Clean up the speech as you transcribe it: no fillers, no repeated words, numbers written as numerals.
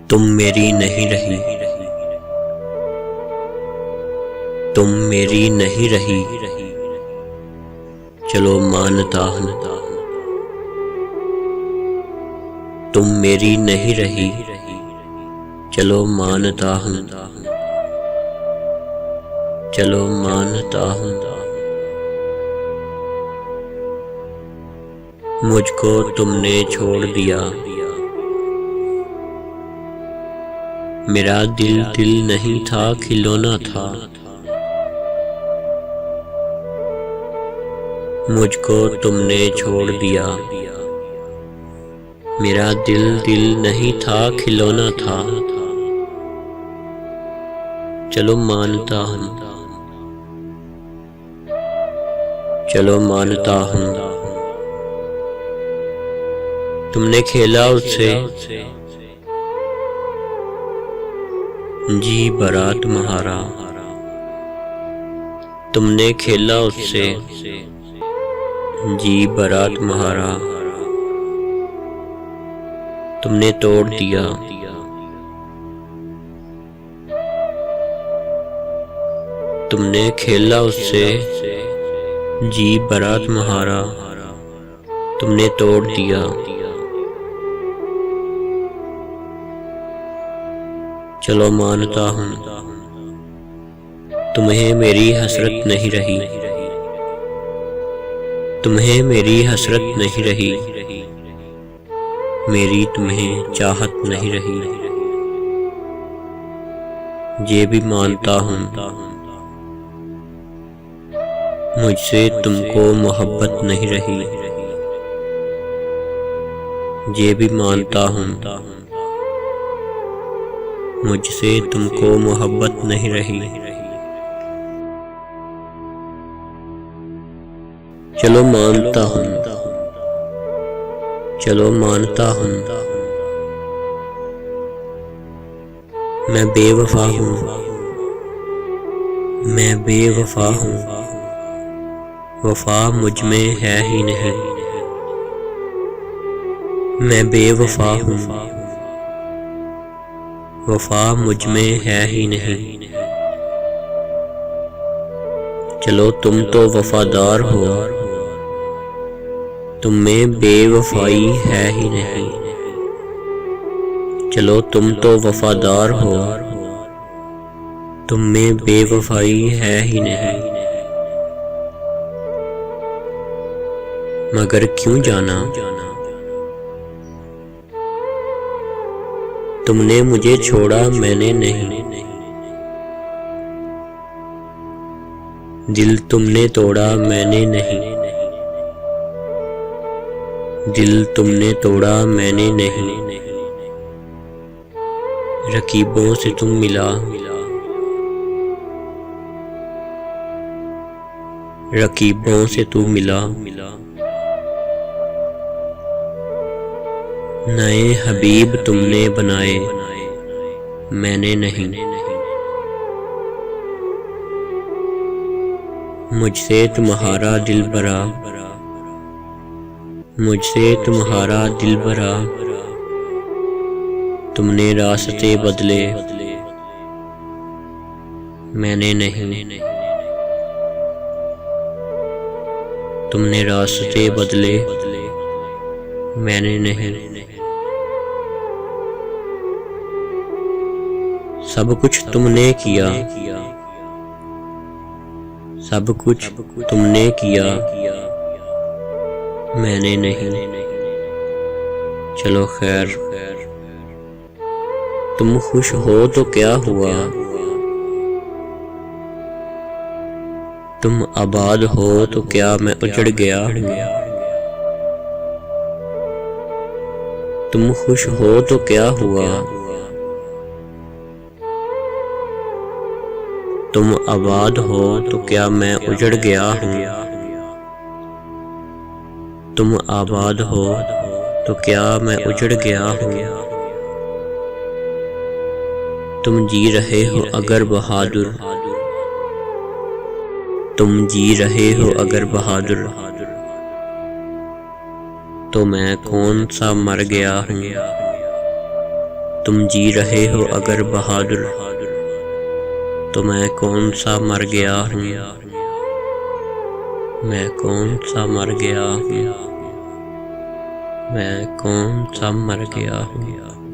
तुम मेरी नहीं रही, तुम मेरी नहीं रही, चलो मानता हूँ। तुम मेरी नहीं रही, चलो मानता हूँ, चलो मानता हूँ। मुझको तुमने छोड़ दिया, मेरा दिल दिल नहीं था, खिलौना था। मुझको तुमने छोड़ दिया, मेरा दिल दिल नहीं था, खिलौना था। चलो मानता हूँ, चलो मानता हूँ। तुमने खेला उससे जी बारात महारा, तुमने खेला उससे जी बारात महारा। तुमने तोड़ दिया, तुमने खेला उससे जी बारात महारा। तुमने तोड़ दिया, चलो मानता हूँ। तुम्हें मेरी हसरत नहीं रही, तुम्हें मेरी हसरत नहीं रही, मेरी तुम्हें चाहत नहीं रही। ये भी मानता हूँ, मुझसे तुमको मोहब्बत नहीं रही। ये भी मानता हूँ, मुझसे तुमको मोहब्बत नहीं रही। चलो मानता हूँ, चलो मानता हूँ। मैं बेवफा हूँ, मैं बेवफा हूँ, वफा मुझ में है ही नहीं। मैं बेवफा हूँ, वफा मुझ में है ही नहीं। चलो तुम तो वफादार हो, तुम में बेवफाई है ही नहीं। चलो तुम तो वफादार हो, तुम में बेवफाई है ही नहीं। मगर क्यों जाना, तुमने मुझे छोड़ा मैंने नहीं। दिल तुमने तोड़ा मैंने नहीं, दिल तुमने तोड़ा मैंने नहीं। रकीबों से तुम मिला, रकीबों से तू मिला। नए हबीब तुमने बनाए मैंने नहीं। मुझसे तुम्हारा दिल भरा, मुझसे तुम्हारा दिल भरा। तुमने रास्ते बदले मैंने नहीं। तुमने रास्ते बदले मैंने नहीं। सब कुछ तुमने किया, सब कुछ तुमने किया, मैंने नहीं। चलो खैर, तुम खुश हो तो क्या हुआ, तुम आबाद हो तो क्या मैं उजड़ गया हूँ। तुम खुश हो तो क्या हुआ, तुम आबाद हो तो क्या मैं उजड़ गया हूँ। तुम आबाद हो तो क्या मैं उजड़ गया हूँ। तुम जी रहे हो अगर बहादुर, तुम जी रहे हो अगर बहादुर, तो मैं कौन सा मर गया हूँ। तुम जी रहे हो अगर बहादुर, तो मैं कौन सा मर गया हूँ, मैं कौन सा मर गया हूँ, मैं कौन सा मर गया हूँ।